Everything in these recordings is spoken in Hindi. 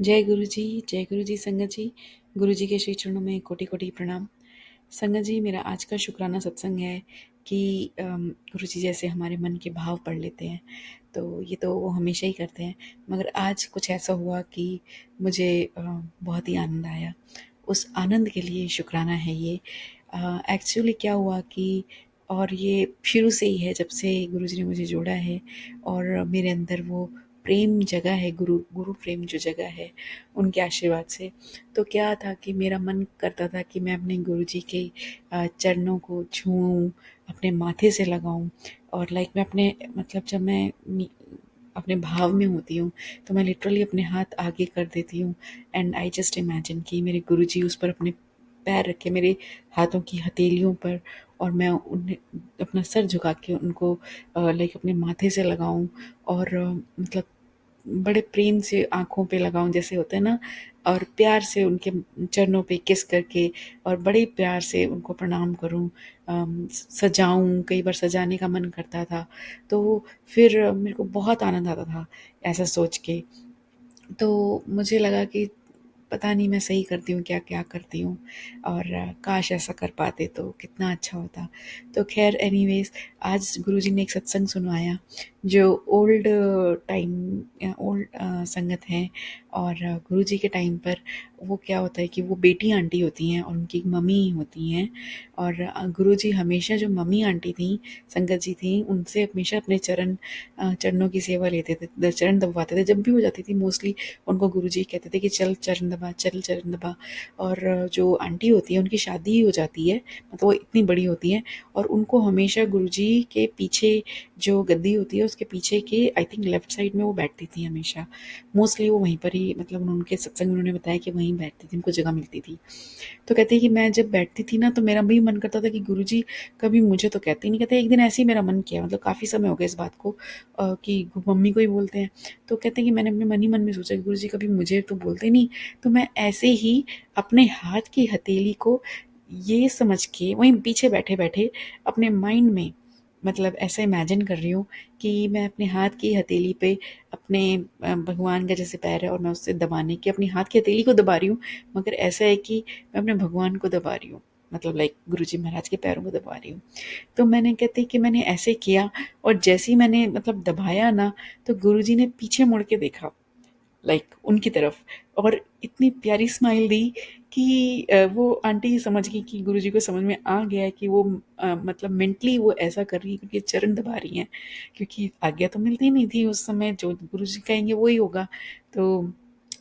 जय गुरु जी संगत जी। गुरु जी के श्री चरणों में कोटि कोटि प्रणाम। संगत जी, मेरा आज का शुक्राना सत्संग है कि गुरु जी जैसे हमारे मन के भाव पढ़ लेते हैं, तो ये तो वो हमेशा ही करते हैं, मगर आज कुछ ऐसा हुआ कि मुझे बहुत ही आनंद आया। उस आनंद के लिए शुक्राना है ये। एक्चुअली क्या हुआ कि और ये शुरू से ही है, जब से गुरु जी ने मुझे जोड़ा है और मेरे अंदर वो प्रेम जगह है, गुरु गुरु प्रेम जो जगह है उनके आशीर्वाद से। तो क्या था कि मेरा मन करता था कि मैं अपने गुरु जी के चरणों को छूऊं, अपने माथे से लगाऊं। और लाइक मैं अपने मतलब जब मैं अपने भाव में होती हूँ तो मैं लिटरली अपने हाथ आगे कर देती हूँ एंड आई जस्ट इमेजिन कि मेरे गुरु जी उस पर अपने पैर रखे मेरे हाथों की हथेलियों पर, और मैं उन्हें अपना सर झुका के उनको लाइक अपने माथे से लगाऊं और मतलब बड़े प्रेम से आँखों पे लगाऊं जैसे होता है ना, और प्यार से उनके चरणों पे किस करके और बड़े प्यार से उनको प्रणाम करूं, सजाऊं। कई बार सजाने का मन करता था, तो फिर मेरे को बहुत आनंद आता था ऐसा सोच के। तो मुझे लगा कि पता नहीं मैं सही करती हूँ क्या क्या करती हूँ, और काश ऐसा कर पाते तो कितना अच्छा होता। तो खैर एनीवेज, आज गुरुजी ने एक सत्संग सुनवाया जो ओल्ड टाइम ओल्ड संगत हैं। और गुरुजी के टाइम पर वो क्या होता है कि वो बेटी आंटी होती हैं और उनकी मम्मी होती हैं। और गुरुजी हमेशा जो मम्मी आंटी थी, संगत जी थी, उनसे हमेशा अपने चरणों की सेवा लेते थे, चरण दबवाते थे। जब भी हो जाती थी मोस्टली उनको गुरुजी कहते थे कि चल चरण दबा, चल चरण दबा। और जो आंटी होती है उनकी शादी ही हो जाती है, मतलब वो इतनी बड़ी होती हैं, और उनको हमेशा गुरुजी के पीछे जो गद्दी होती है उसके पीछे के आई थिंक लेफ्ट साइड में वो बैठती थी हमेशा। मोस्टली वो वहीं पर ही, मतलब उनके सत्संग में उन्होंने बताया कि वहीं बैठती थी, उनको जगह मिलती थी। तो कहते हैं कि मैं जब बैठती थी ना तो मेरा भी मन करता था कि गुरुजी कभी मुझे तो कहते ही नहीं। कहते एक दिन ऐसे ही मेरा मन किया, मतलब काफ़ी समय हो गया इस बात को, कि मम्मी को ही बोलते हैं। तो कहते हैं कि मैंने अपने मन ही मन में सोचा कि गुरुजी कभी मुझे तो बोलते नहीं। तो मैं ऐसे ही अपने हाथ की हथेली को ये समझ के वहीं पीछे बैठे बैठे अपने माइंड में मतलब ऐसा इमेजिन कर रही हूँ कि मैं अपने हाथ की हथेली पे अपने भगवान का जैसे पैर है और मैं उससे दबाने की अपनी हाथ की हथेली को दबा रही हूँ, मगर ऐसा है कि मैं अपने भगवान को दबा रही हूँ, मतलब लाइक गुरुजी महाराज के पैरों को दबा रही हूँ। तो मैंने कहते कि मैंने ऐसे किया, और जैसे ही मैंने मतलब दबाया ना, तो गुरुजी ने पीछे मुड़ के देखा लाइक उनकी तरफ, और इतनी प्यारी स्माइल दी कि वो आंटी समझ गई कि गुरुजी को समझ में आ गया है कि वो मतलब मेंटली वो ऐसा कर रही है क्योंकि चरण दबा रही हैं, क्योंकि आज्ञा तो मिलती नहीं थी उस समय, जो गुरुजी कहेंगे वही होगा। तो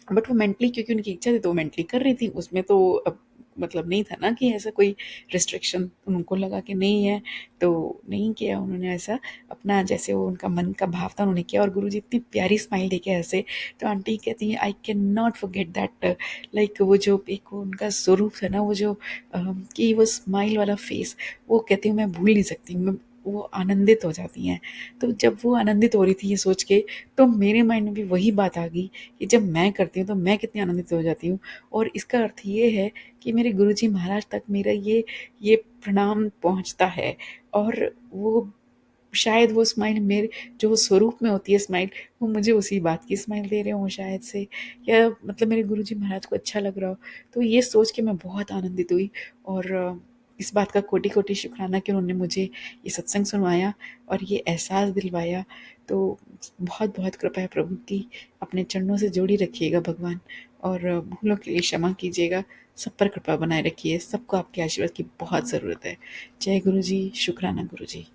बट वो मेंटली, क्योंकि उनकी इच्छा थी तो वो मेंटली कर रही थी, उसमें तो अब मतलब नहीं था ना कि ऐसा कोई रिस्ट्रिक्शन। उनको लगा कि नहीं है तो नहीं किया उन्होंने ऐसा, अपना जैसे वो उनका मन का भाव था उन्होंने किया, और गुरुजी इतनी प्यारी स्माइल देके ऐसे। तो आंटी कहती हैं I can not forget that, like वो जो एक वो उनका स्वरूप है ना, वो जो कि वो स्माइल वाला फेस, वो कहती हूँ मैं भूल नहीं सकती, मैं वो आनंदित हो जाती हैं। तो जब वो आनंदित हो रही थी ये सोच के, तो मेरे माइंड में भी वही बात आ गई कि जब मैं करती हूँ तो मैं कितनी आनंदित हो जाती हूँ। और इसका अर्थ ये है कि मेरे गुरुजी महाराज तक मेरा ये प्रणाम पहुँचता है, और वो शायद वो स्माइल मेरे जो वो स्वरूप में होती है स्माइल, वो मुझे उसी बात की स्माइल दे रहे हों शायद से, या मतलब मेरे गुरुजी महाराज को अच्छा लग रहा हो। तो ये सोच के मैं बहुत आनंदित हुई, और इस बात का कोटि कोटि शुक्राना कि उन्होंने मुझे ये सत्संग सुनवाया और ये एहसास दिलवाया। तो बहुत बहुत कृपा है प्रभु की, अपने चरणों से जोड़ी रखिएगा भगवान, और भूलों के लिए क्षमा कीजिएगा। सब पर कृपा बनाए रखिए, सबको आपके आशीर्वाद की बहुत ज़रूरत है। जय गुरु जी, शुक्राना गुरु जी।